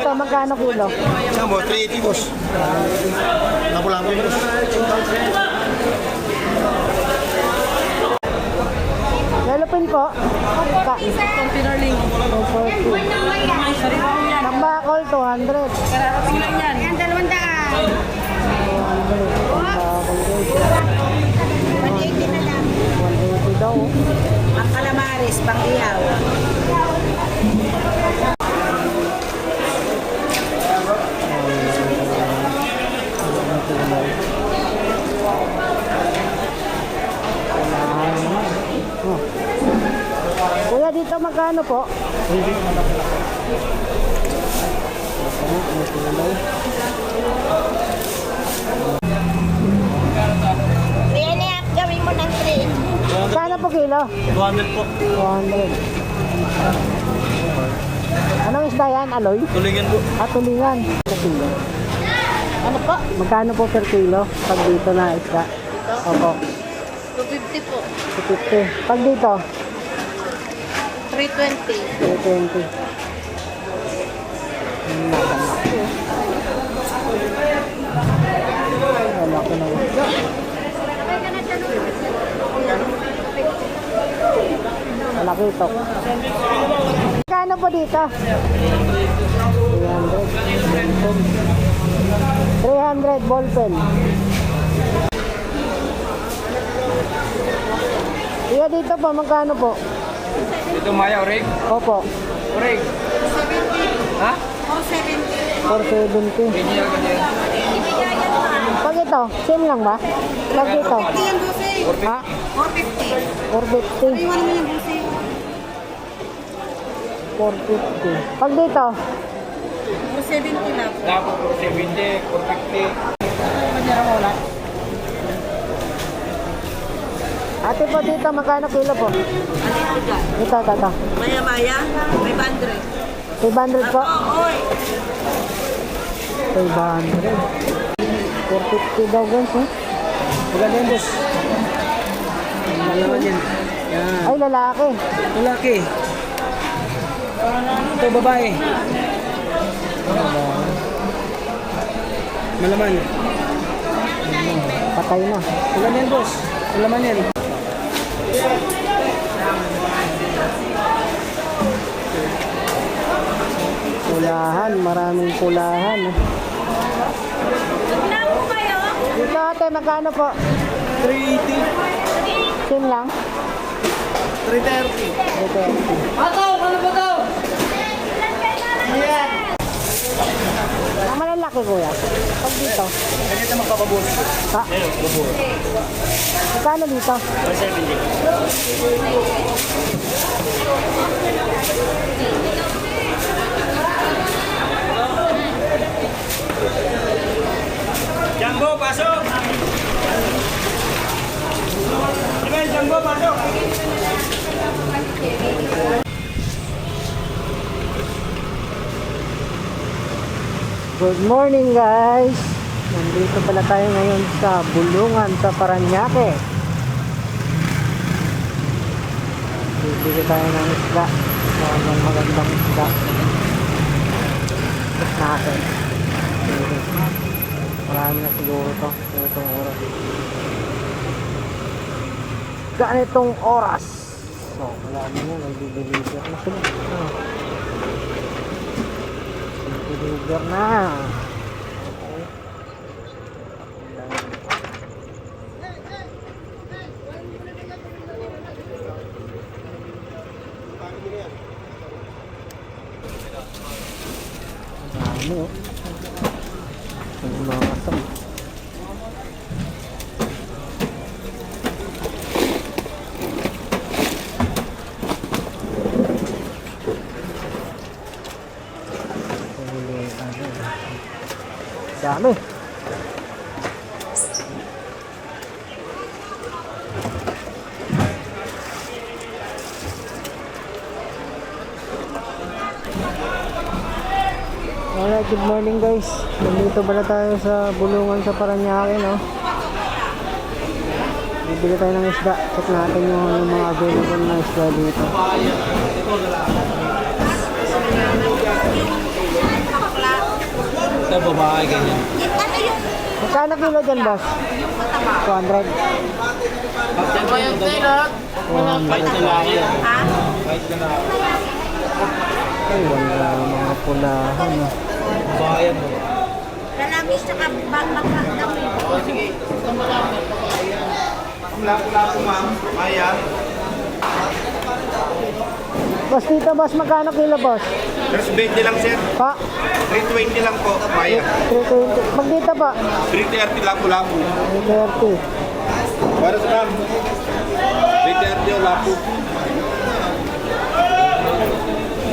dito, magkano kilo? Saan mo? 380 boss. Lapu-lapu boss. Lalupin po. Pinarling. 240. Tambakol, 200. Kararating lang yan. Yan, 200. 200. Tambakol guys. 180 na lang. 180 daw. Ang calamares, pang ihaw. Oh. Kuya, dito magkano po? Yan na, gawin mo ng 3. Magkano po kilo? 200 po. 200. Anong isda yan? Aloy? Tulingan po. Tulingan. Per kilo. Ano po? Magkano po per kilo? Pag dito na isda? Opo. 250 po. 250. Pag dito? 320. 320. Nakalaki. Malaki na isda. Malaki ito. Magkano po dito? 300 ball pen. Iya dito po, magkano po? Ito Maya, Orig. Opo, Orig. Ha? 470. Original ka dyan. Pag ito, same lang ba? Pag ito? Yan, busi. Ha? 450. 450. Iwan mo yung busi. 450. Pag dito? 470 lang. Dapat 470, 450. Ate po dito, magkano kilo po? Ano ito dyan? Ito. Maya-maya, 500. 500 po? Oy! 500. 450 daw guys, eh. Maganda yan boss. Malaman yan. Yan. Ay, lalaki. Lalaki. Ito babae. Malaman. Patay na. Maganda yan boss. Malaman yan. Pulahan, maraming pulahan. Tignan mo kayo. Dito ate, magkano po? 380. Same lang? 330. 330. Ang malalaki kuya. Pag dito. Ganito magpapabos. Ha? Magkano dito? 170. Jumbo, pasok! Amen, Jumbo, pasok! Good morning guys! Nandito pala tayo ngayon sa Bulungan sa Parañaque. Bibili tayo ng isda. Mga magandang isda. Tapos natin. Marami na siguro ito. Ganitong oras. Ganitong oras. So, wala na yan. Nag-deliver na sila. Nag-deliver na. Dami oh. Ang mga kasam. Dami. Alright, good morning guys. Nandito pala tayo sa Bulungan sa Parañaque, no? Bibili tayo ng isda. Check natin yung mga available na isda dito. Ito, babae, ganyan. Ano yung Magkano kilo dyan, boss? 200. Yan ba yung tailor? White na lang yan. ha? White na lang. Ay, wala mga pulahan. ah. Babae yan. Lalabis tsaka bakbak daw eh. Sige. Lapo-lapo, ma'am. Ayan. Boss, dito, boss, magkano kilo, boss? Just 20 lang, sir. Pa, 320 lang po. Maya. 320. Pag dito pa, 330 lapu-lapu. 330. Para sa ma'am. 330 o lapu.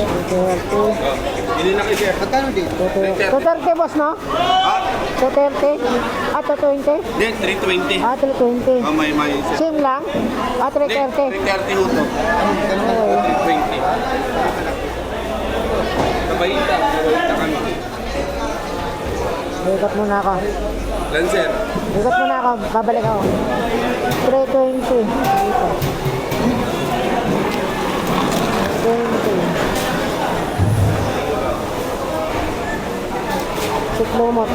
330. Hindi na kayo, sir. Magkano din? 230, boss, no? Ah, 230. Ah, 220. hindi, 320. Ah, 320. Oh, may, sir. Same lang? Ah, Hindi, 330. 330 ho to. 320. Kabayita. Kabayita kami. Lipat muna ako. Lan, sir. Lipat muna ako. Babalik ako. 320. Dito. 20. Siklumot.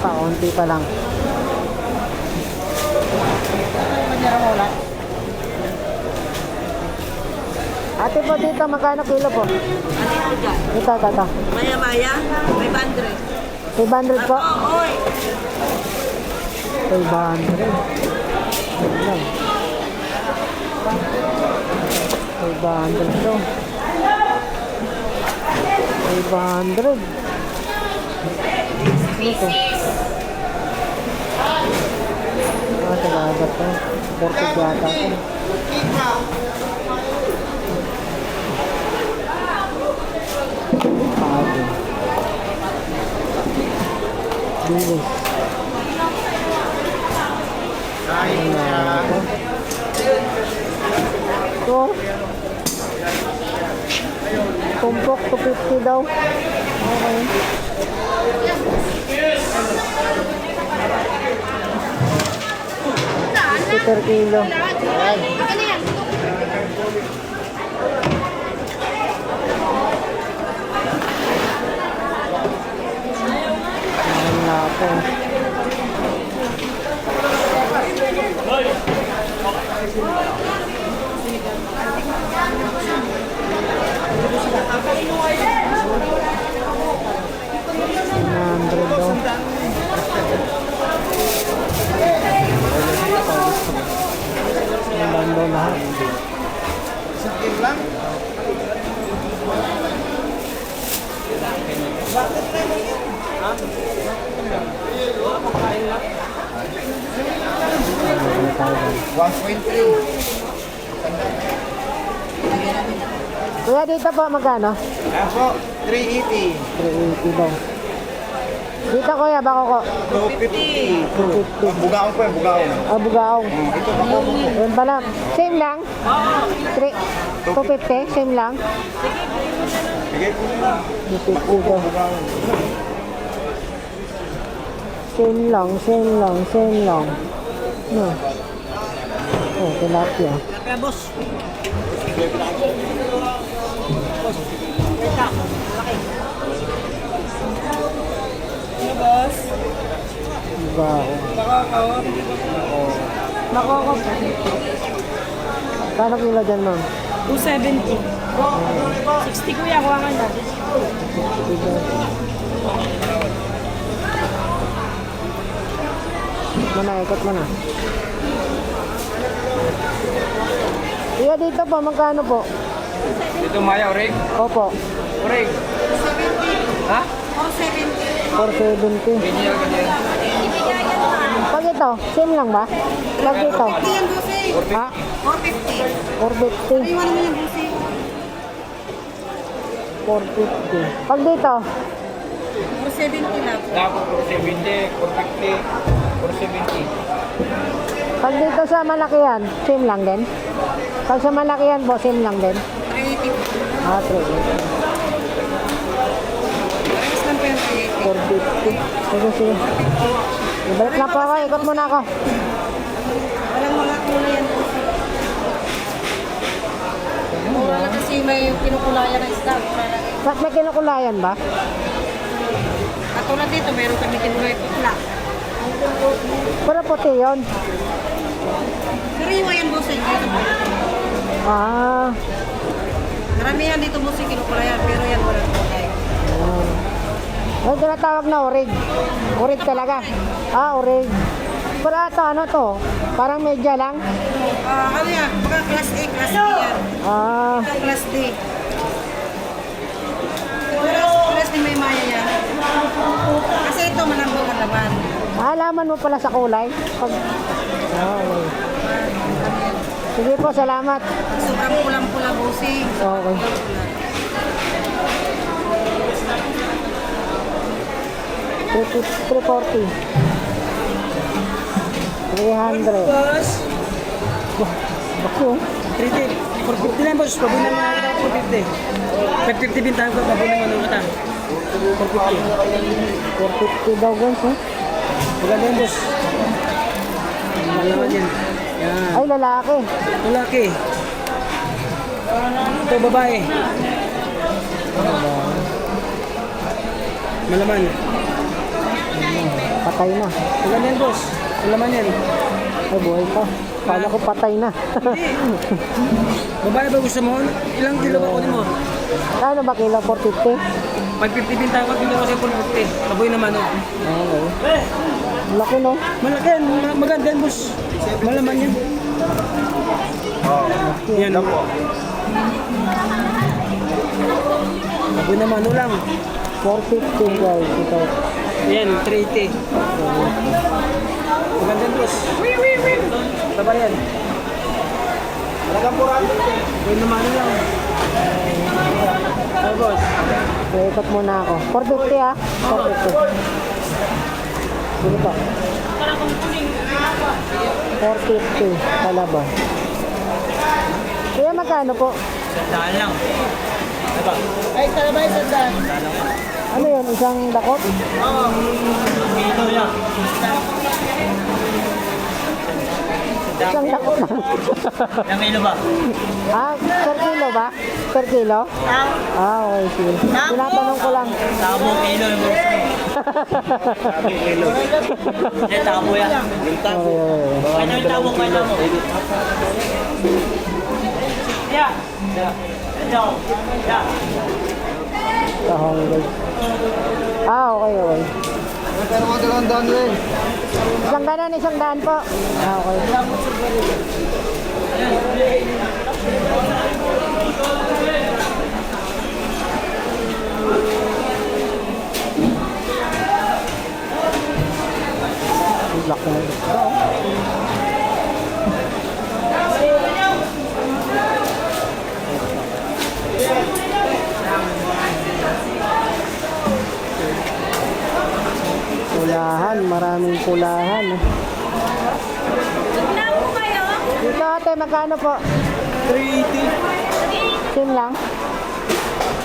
Paunti pa lang. Ate po dito, magkano kilo po? Ito. Maya-maya, 500. 500 po? Oy! 500. Wait lang. 500 to. 500. Ano to? Ah, talaga to. 40 yata to. Pagi. Bilis. Ito. Tumpok, 250 daw. Okay. Per kilo. Wala po. Ang bando lahat. Kuya, dito po magkano? Ayan po, 380. 380 daw. Dito kuya, bako ko. 250. 250. Bugaong po yan, bugaong. Ah, bugaong. Ito pa po. Yan pala. Same lang? 250? Same lang? Sige po. 250 daw. Same lang, same lang, same lang. No. Oh, tilapia. Kaya boss. Bugaong. Nakaka. Kano kilo dyan, ma'am? 270. 60 kuya, kuha ka na. Ikot mo na. Iya, dito po, magkano po? Dito Maya, Oreg. Opo, Oreg. Ha? 470. Ganyan, ganyan. Pag ito, same lang ba? Pag dito? Yan, busi. Ha? 450. 450. Iwan mo yung busi. 450. Pag dito? 470 lang. Dapo, 470, 450, 470. Pag dito sa malakihan, same lang din? Pag sa malakihan po, same lang din? 380. Ah, 380. Parehas lang po yung 380. 450. Sige, sige. Ibalik na po ako, ikot muna ako. Walang mga kulay yan. Mura lang kasi may kinukulayan ng isda. Mura lang. Ba't may kinukulayan ba? Katulad dito, meron kami kinuha ito pula. Pero puti yun. Sariwa yan, boss. Dito po. Ah. Karamihan dito, boss, kinukula yan. Pero yan, wala kulay. May tinatawag na orig. Orig talaga. Ah, orig. Pero ito, ano to? Parang medya lang. Ano yan? Baka class A, class B yan. Ah. Ito class D. Class D may maya yan. Kasi ito malambot ang laman. Alaman mo pala sa kulay. Pag... Ah, okay. Sige po, salamat. Sobrang pulang-pula, bossing. Okay. $340. 300. Boss. Bakyo. 350. 450 lang, boss. Pabunan mo na kita 450. 550 bintahan ko. Pabunan mo na kita. 450. 450 daw guys, eh. Maganda yan, boss. Malaman yan. Yan. Ay, lalaki. Lalaki. Ito, babae. Malaman. Patay na. Maganda yan, boss. Malaman yan. Ay, buhay pa. Kala ko patay na. Babae ba gusto mo? Ilang kilo ba kunin mo? Ano ba kilo? 450? 550 bintahan ko. Bigyan ko siya 450. Kaboy naman, oh. Okay. Laki, no? Malaki yan. Maganda yan, boss. Malaman yan. Yan. Kaboy naman, ano lang. 450 guys. Ito. Yan, 380. Maganda yan, boss. Taba yan. Kaboy naman, ano lang. Ay, boss. Ikot muna ako. 450 ah. 450. Sige po. 450. Kalabaw. Kaya magkano po? Sandaan lang. Ay, talabay sa daan. Ano yun? Isang dakot? Kilo yan. Isang dakot na. Ilang kilo ba? Ah, per kilo ba? Per kilo? Ah, okay. Sige. Tinatanong ko lang. Tabo kilo yung boss. Hindi, tabo yan. Okay. Ano yung tabo mo? Yeah. Tahong guys. Ah, okay, okay. Pero mga dalawang rin. Isang daan po. Ah, okay. Laki na ito. Pulahan, maraming pulahan. Tignan po kayo. Dito ate, magkano po? 380. Same lang?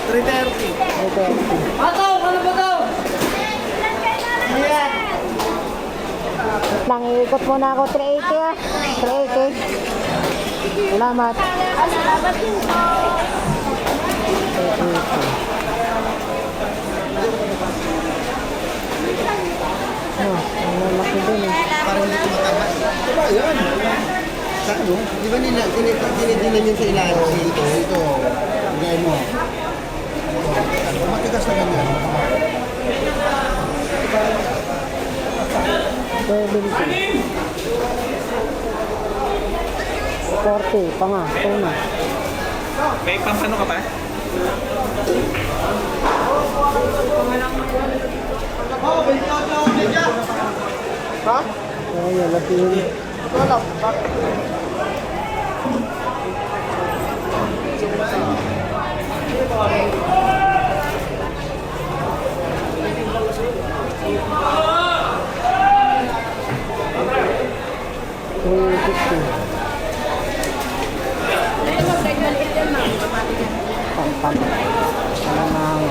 330. 330. Ano ba daw? Wait lang, iikot muna ako. 380 ah. 380. Salamat. Salamat din po. 380. Oh, ang laki din eh. Parang hindi tumatama. Diba yun? Sa ano? Di ba nila, dinidinan yun sa ilalim dito? Ito. Gaya mo. Ano, matigas na ganyan. 70. 40. Pa nga. Ito na. May pampano ka pa? Kaya yun, lapihin. Pampan. Alamang.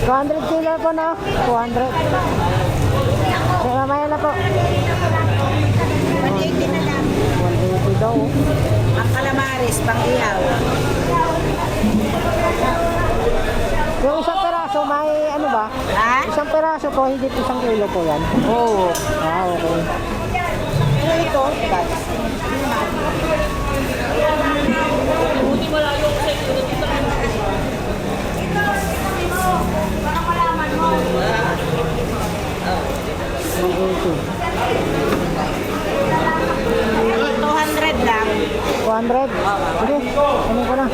200 kilo po na. 200. So, mamaya na po. 180 na lang. 180 daw. Ang calamares, pang ihaw. Yung isang peraso, may ano ba? Ha? Isang peraso po, hindi 1 kilo po yan. Oo. Ah, okay. Pero ito, guys. $200 lang. 200? Sige, ano ko na?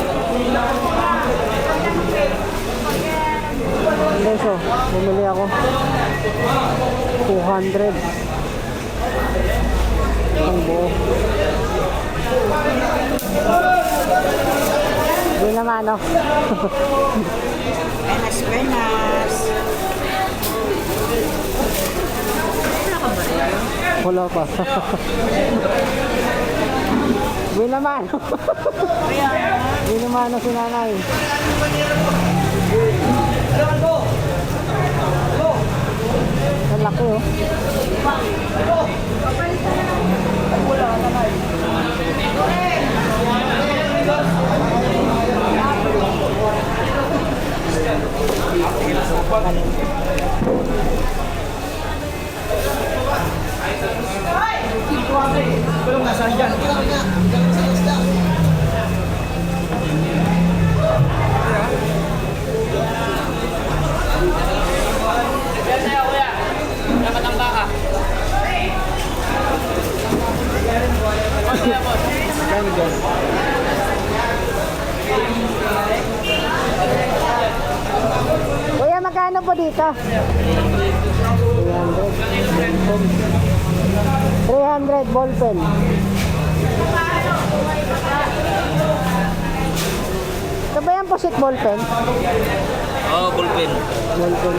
Leso, bumili ako. 200. Ang buo. Hindi naman, no? Buenas, buenas. Wala pa. Hindi naman. Hindi naman si nanay. Ang laki, oh. Belum nasa yan. Kuya, magkano po dito? 300 ballpen. Ito ba yung posit ballpen? Oh, bullpen. Ballpen.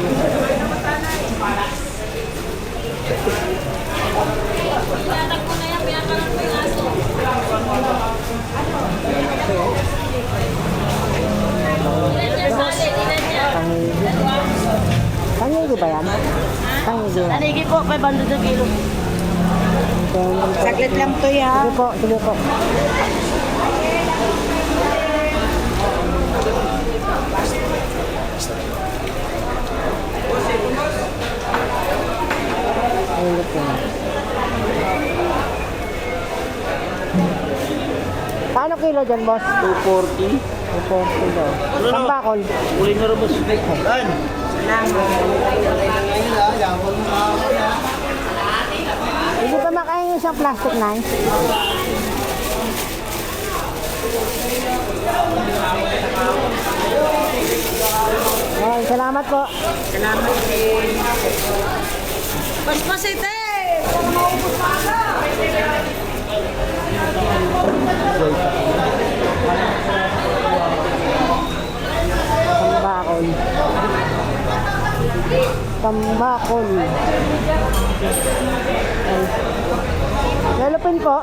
Tangigi ba yan? Tangigi yan. Tanigi po, 500 na kilo. Saglit lang to ya. Sige po, sige po. Ayun po. Paano kilo dyan, boss? 240. 240 daw. Pambakol. Uli na rin, boss. Yan. Hindi pa makain yung isang plastic na Okay, salamat po. Salamat din. Paspas ito eh. Tambakol. Tambakol. Ay. Lelupin po.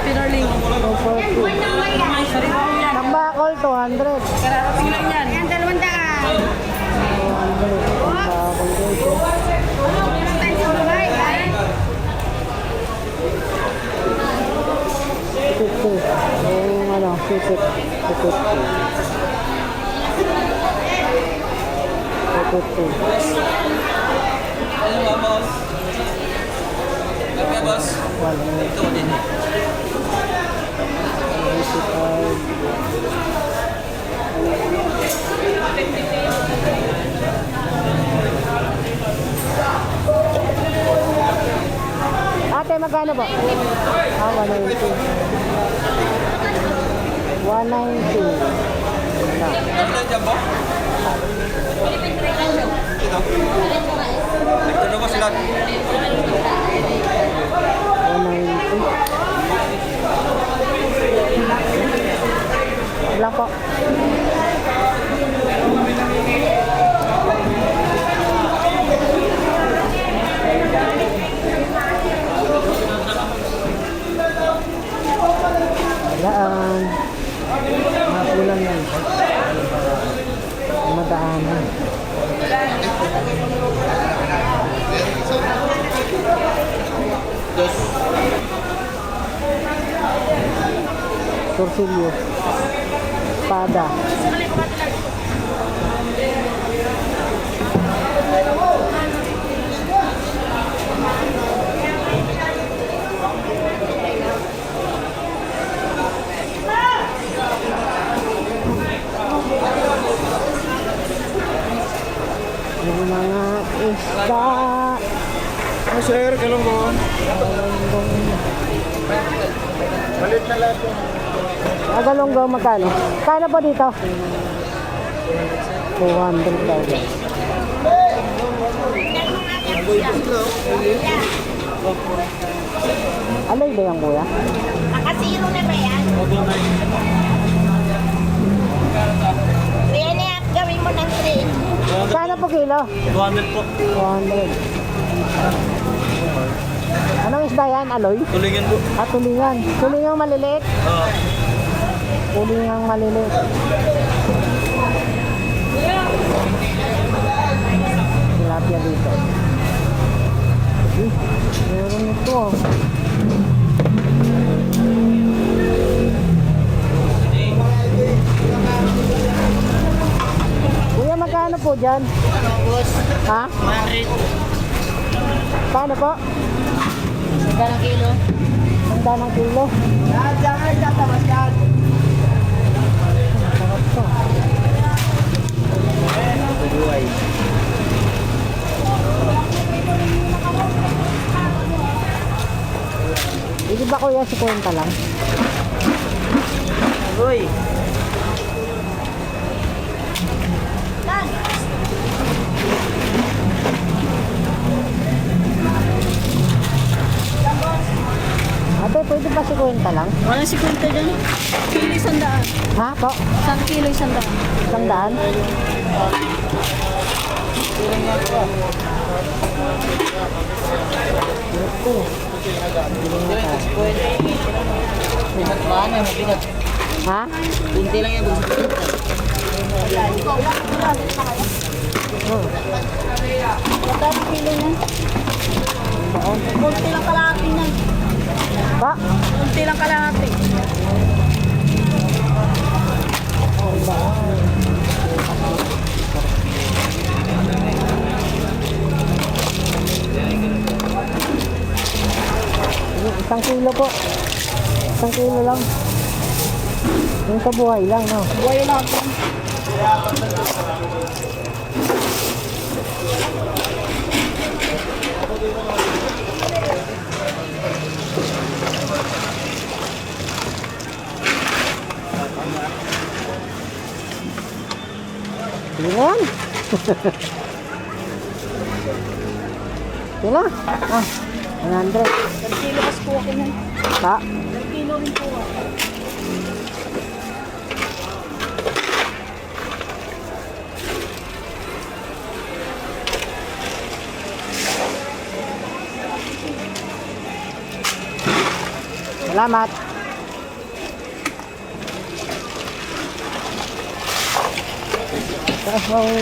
Pinarling. Tambakol, 200. Kararating lang yan. Yan, 200. 200. Tambakol dito. Sipit. Yung ano, sipit. Sipit. Kaya, boss. Ito din. Ate, magkano ba? 190. 190. Ano lang dyan, boss? Ito na, boss, lahat. 190. Wala po. Makulang yan. madaanan. Torsilyo. Espada. Yung mga isda. Ano sir, galunggong? Balit na lahat yung Galunggong magkano? Kano po dito? 200 daw. Alay ba yan kuya? Nakasiro na ba yan? Kaya na yan, gawin mo ng 3. Kano po kilo? 200 po. 200. Anong isda yan? Aloy? Tulingan po. Tulingan. Tulingang maliliit? Oo. Tulingang maliliit. Tilapia dito. Meron ito. Kuya, magkano po dyan? Ha? Paano po? Magkano kilo? Handa ng kilo. Sarap to. Hindi ba kuya si kwenta lang? Uy. Ate, pwede ba si kwenta lang? Walang 50 dyan. Kilo 100. Ha po? 1 kilo 100. 100? Ito. Ha? Kunti lang yan. Magkano kilo na? Kunti lang kalahati na. Pa? Kunti lang kalahati. Isang kilo po. Isang kilo lang. Yung sa buhay lang, no? Buhay lang ako. Yan. Kilo? Ah, 100. Kilo kas po ako na. Pa? Kilo rin po ako. Salamat. Tahong.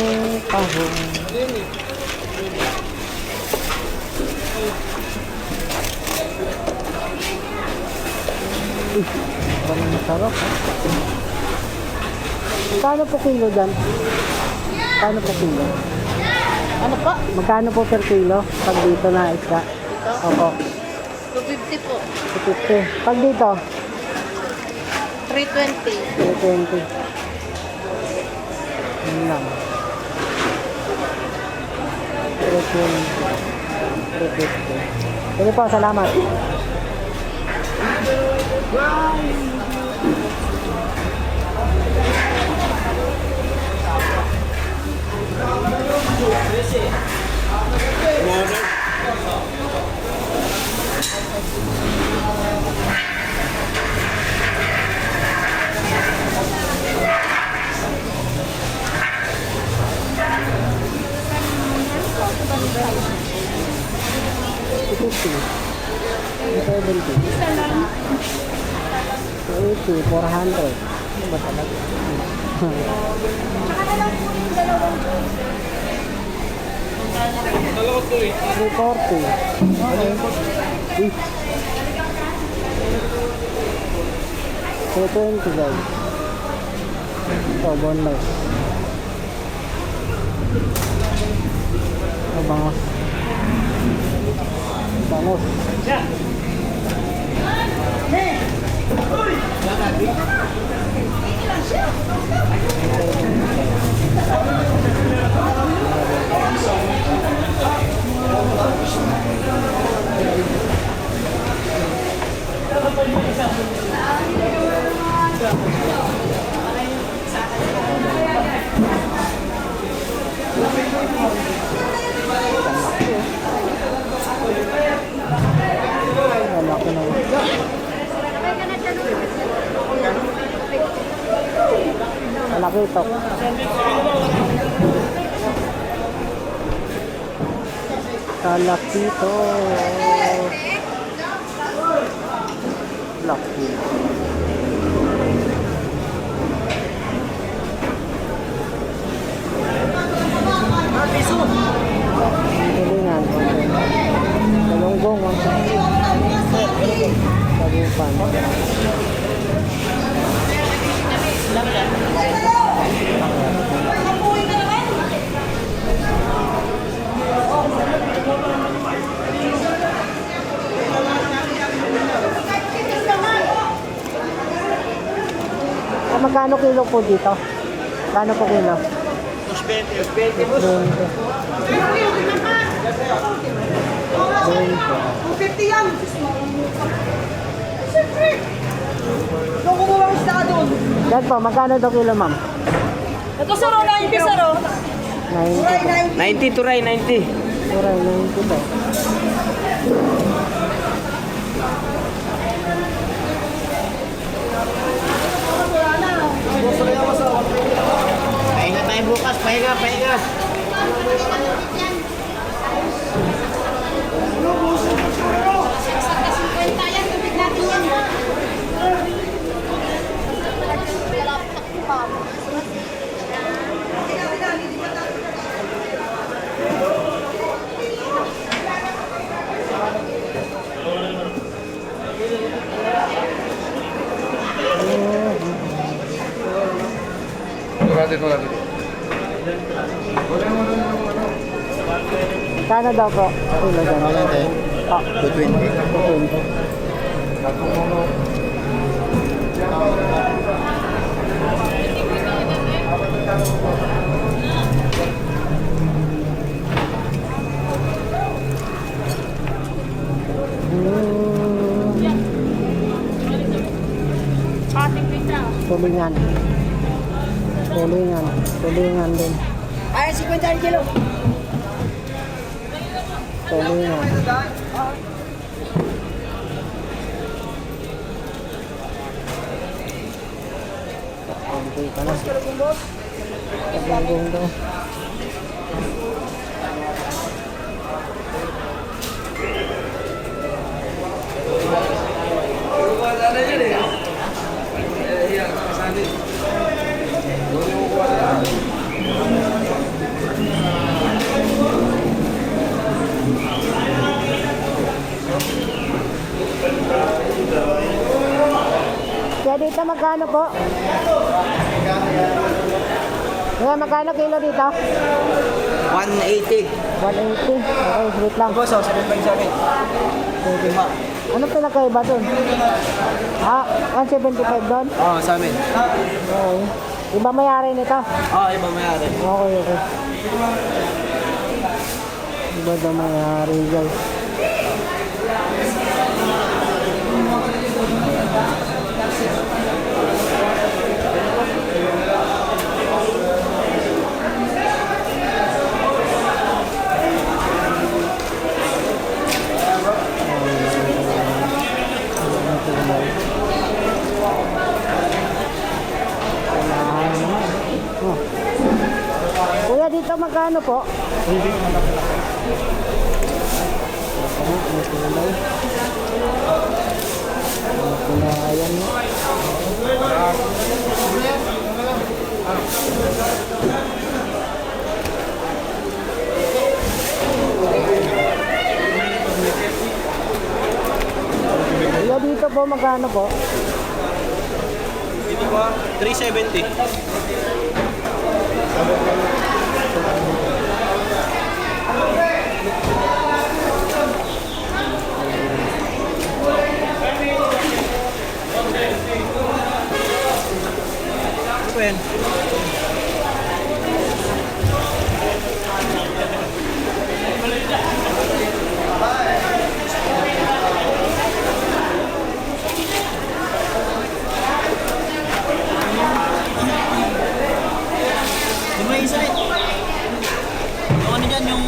Parang masarap. Magkano po kilo dyan? Magkano po kilo? Ano po? Magkano po per kilo? Pag dito na isda? Opo. 250 po. 250. Pag dito? 320. 320. Yun lang. 320. 350. Sige po, salamat. Isa lang. 80, 400. Ano ba talaga? Saka na lang po yung 2 340. Okay. Uy. 220 guys. Ito, boneless. Ito, bangos. Bangos. Malaki na. Malaki ito. Malaki ito. Laki. Tulingan. Galunggong. Tagupan. Magkano kilo po dito? Magkano po kilo? 20. 250 yan. Siyempre. Nung kumuha ang isda doon. Dad po, magkano daw kilo ma'am? Ito saro na yung pisaro. 90. 90 to Ray, 90. Turay, 90 daw. Pahinga tayo bukas, pahinga. Kano daw po? Kilo daw. Ah, 220. 220. Tulingan. Tulingan din. Ay, 50 kilo. Tulingan. Okay ka na. Tagalong daw. Kaya dito magkano po? Kaya magkano kilo dito? 180. 180. Okay, wait lang. Boss, 75 sa akin. Ano pinakaiba dun? Ah, 175 doon? Oo, sa amin. Okay. Iba mayari nito? Oo, iba mayari. Okay, okay. Iba daw mayari guys. Kuya, dito magkano po? Ayan mo. po, magkano po? Ito ba? 370. Ano ba yan? Yung may isa rin. Yung ano dyan, yung...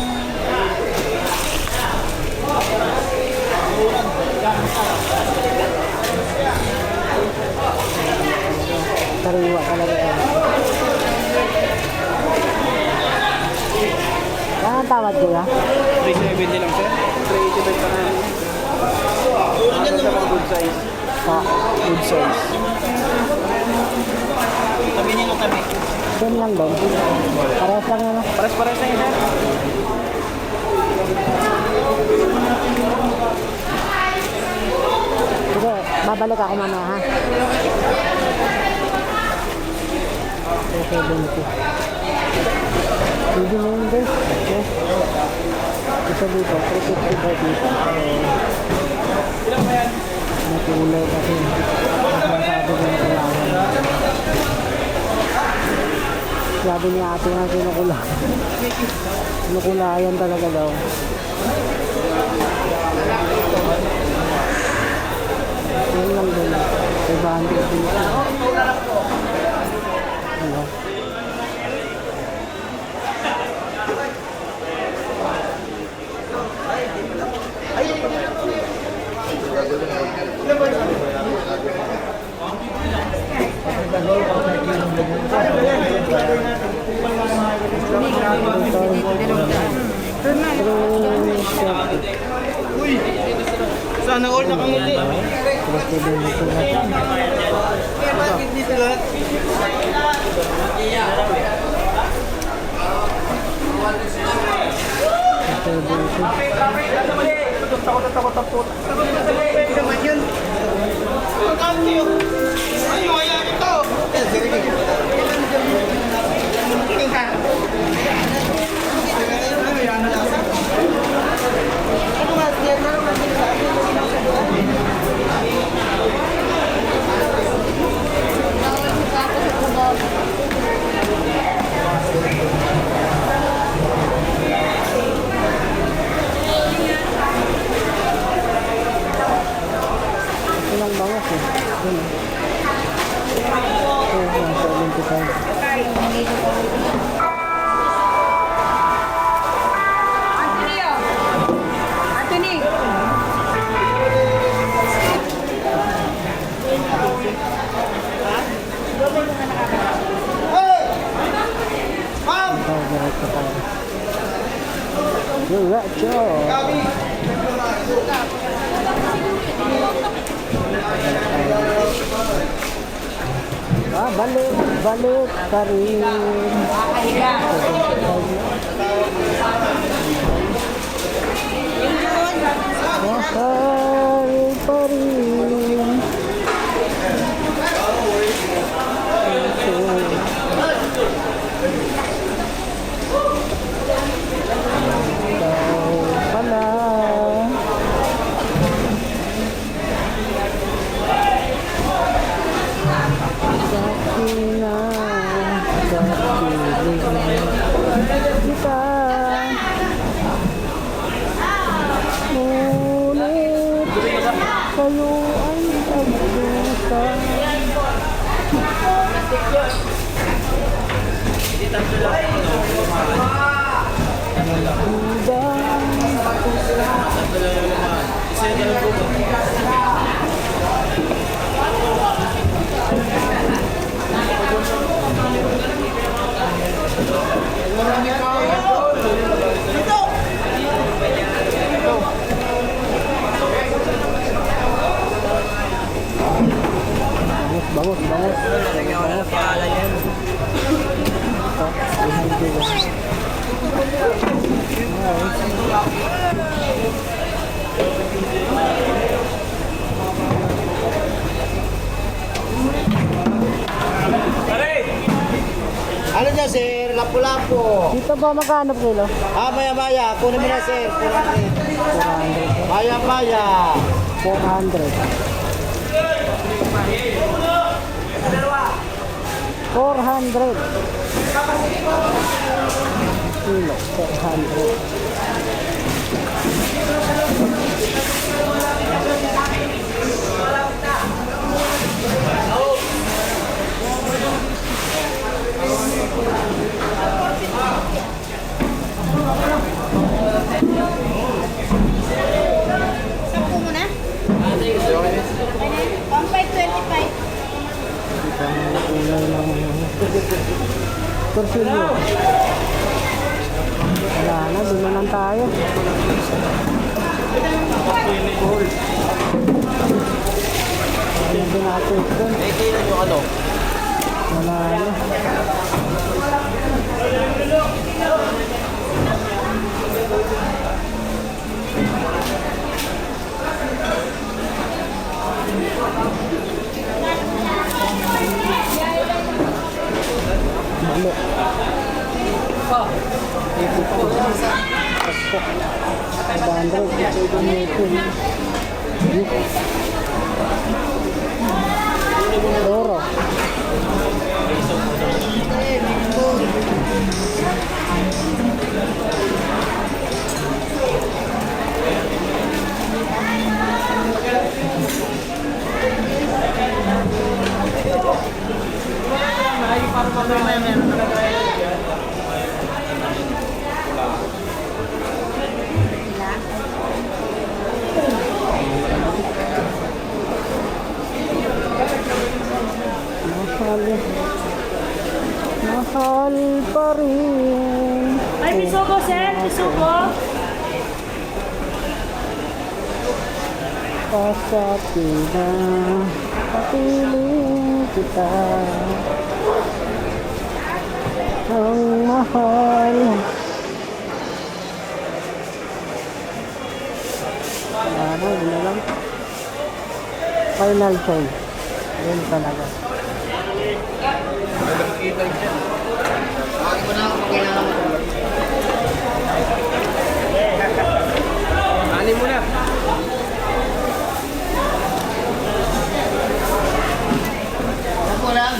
Sariwa talaga yan. Ano ang tawad ko ya? 370 lang siya. 380 pa namin. Ano sa mga good size? Good size. Tabi nyo tabi. Same lang din. Parehas lang yan. Pares-pares na yun, sir. Sige, babalik ako mamaya ha. 370. Hindi mo yun guys. Okay. Isa dito, 350 by dito. May kulay kasi. Masasabi ko yung kailangan. Sabi niya ate nga kinukulayan. Kinukulayan talaga daw. Yan lang din. 500 din. Ano? Sana all nakangiti. Bakit dito lahat? Ilang bangas eh. Yun eh. Okay, 75. Anthony! Ito, diretso tayo. Diretso! Ah, balik, balik ka rin. Mahal pa rin. Ikaw pala. Sakina sa piling kita. Ngunit kayo ay nagdusa. Bangus, bangus. Ito, 300 lang. Ano niya, sir? Lapu-lapu. Dito ba magkano kilo? Maya-maya. Kunin mo na, sir. 400. 400. Maya-maya. 400. 400. Kilo, 400. Sampu mo na? 1,525. Kulay ng torsilyo. Wala na, doon na lang tayo. Hindi natin doon. Wala na. Balo. Doro. Mahal pa rin. Ay, bisugo, sir. Bisugo. Pasakina, papiling kita. Ang mahal. Ano, yun na lang. Final choice. Yun talaga. Anin mo na. Ako lang.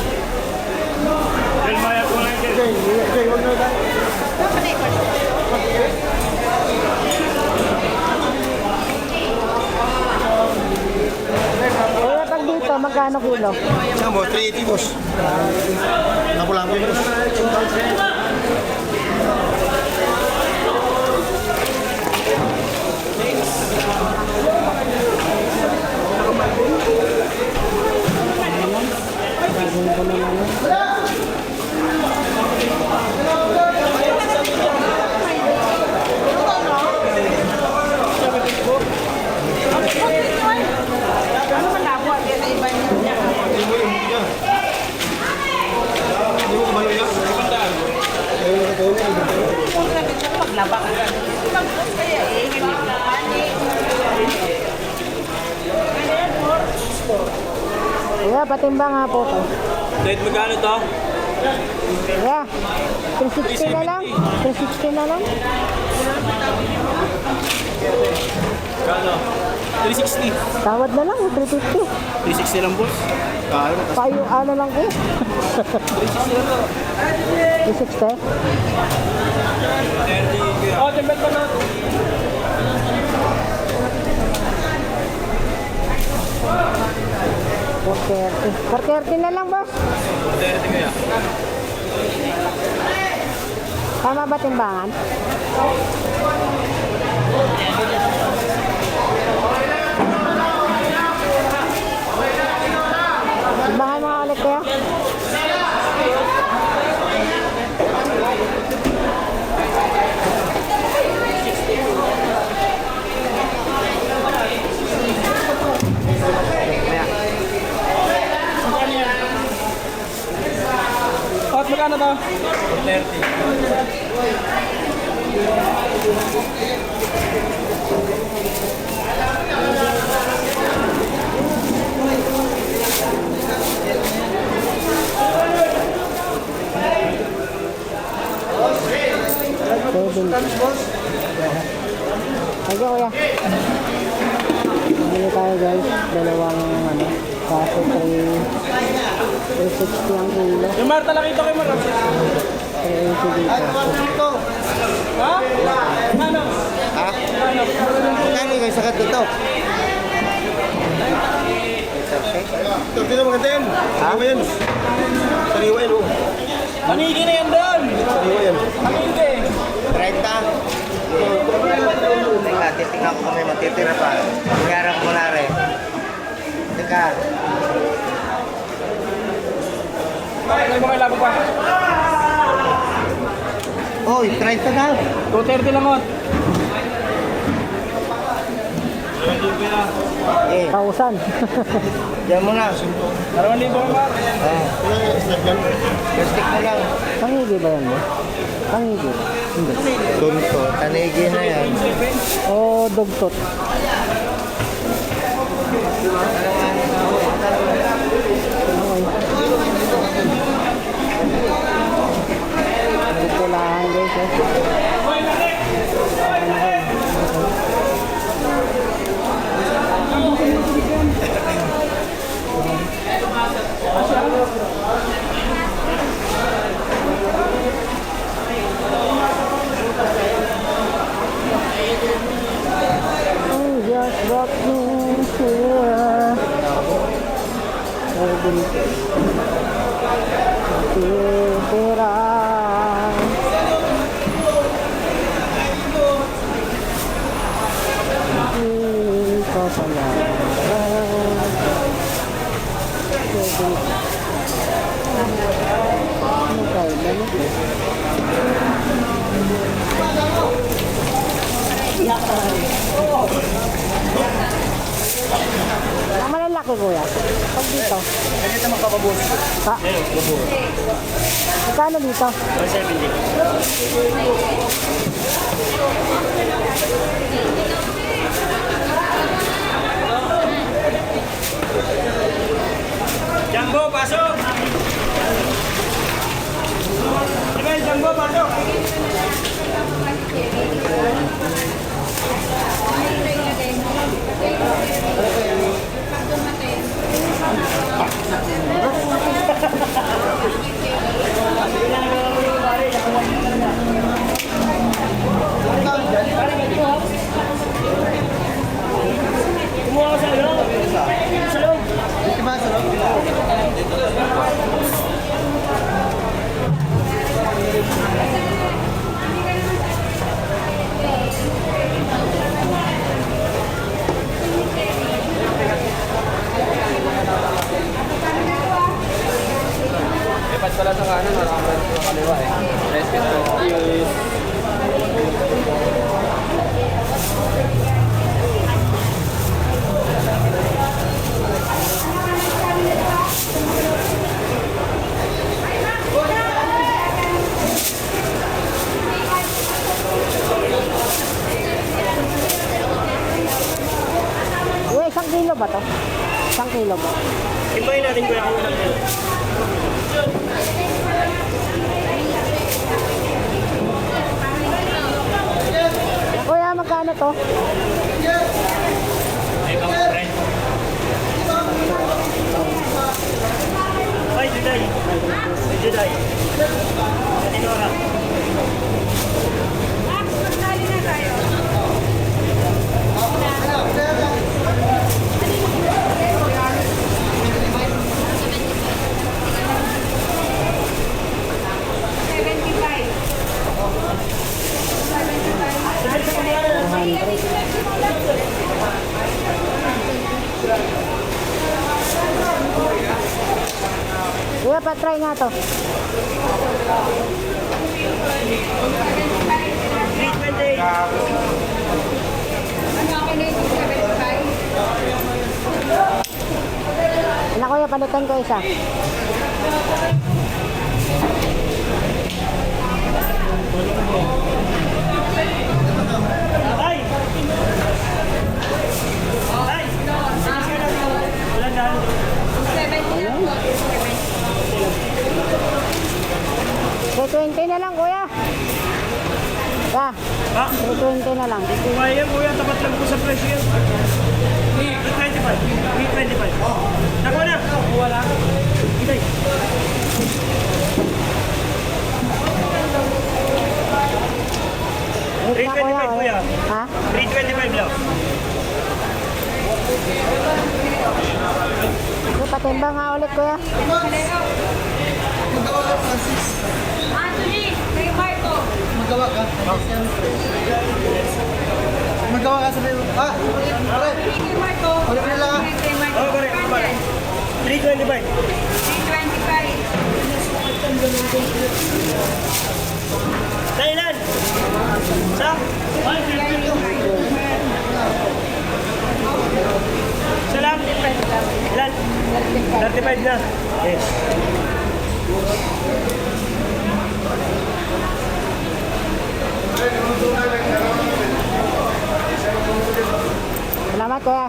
Kaya pag dito, magkano kilo? Saan mo? 380, boss. Lapu-lapu. Kaya patimbang nga po to. Dahil magkano to? Kaya, 360 na lang. 360 na lang. Kano? 360. Tawad na lang, 350. 360 lang, boss. Kano na. Payo, ano lang eh. 360 lang to. 360? Oh, timbet pa na. $430 na lang, boss. 30 kaya. Tama ba timbangan? Timbangan mo ulit kaya? Magkano to? 30. Thank you, kuya. Bili tayo guys, dalawang ano, kaso 360 ang kilo. Yung Marta, nakita ko yung Marta. 380 dito. Ha? Ano? Ha? Kano yung sakat dito? Ito, ito maganda yan. Sariwa yan. Sariwa yan, oh. Panigi na yan doon. Sariwa yan. Panigi. 30. Teka, titingnan ko kung may matitira pa. Nangyarang mo na rin. Teka. Ano yung mga ilabog pa? Oy, 30 daw. 230 lang, Ot. Eh, 1,000. diyan mo na. 2,000 ka, Mar. Plastic mo lang. Pangigi ba yan, boss? Pangigi. Hindi. Tunto, tanigi na yan. O dugtot. Dito lang guys. Just brought me here. Ang malalaki kuya. Pag dito. Ganito magpapabos. Ha? Magkano dito? 170. Jumbo, pasok! Emel, Jumbo, pasok! Kumuha ka sa loob. Sa loob. Dito ba sa loob? Dapat pala sa kanan, marami sa kaliwa eh. Respect po. Uy, 1 kilo ba to? 1 kilo ba? Imbahin natin kuya kung ilang kilo. Kuya, magkano to? Ay, Juday. Juday. Tinora. Kuya, pa-try nga to. 320. Ano kuya, palitan ko isa. Ay! Ay! Wala dahil. So, 20 na lang kuya. Ya, Ha? 320 na lang. Kung kaya kuya, tapat lang po sa presyo yan. 325. 325. Nakuha na. Nakuha lang. Itay. Wait na kuya. 325 kuya. Ha? 325 lang. May patimba nga ulit kuya. Magawa ka, Francis. Anthony, kay Marco. Magawa ka. Magawa ka sa iyo. Ah, pare. Kay Marco. Wala na lang, ah. Kay Marco. Oh, pare. 325. 325. Sa ilan? Sa? Sa lang? Ilan? 35 na. Yes. Salamat kuya.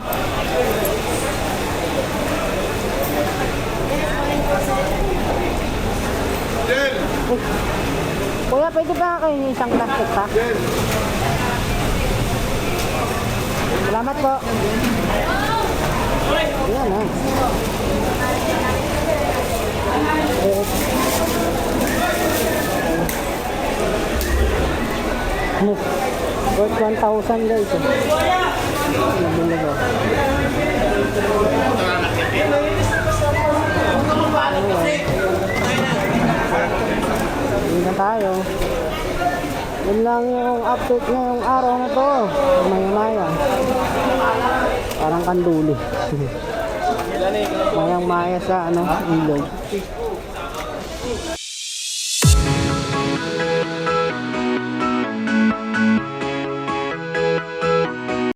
Kuya, pwede ba kayo ng isang plastic pa? Salamat po. Yan eh. Worth 1,000 guys eh. Nabili ko. Hindi na tayo. Yun lang yung update ngayong araw na to. Maya-maya. Parang kanduli. Mayang-maya sa ilog.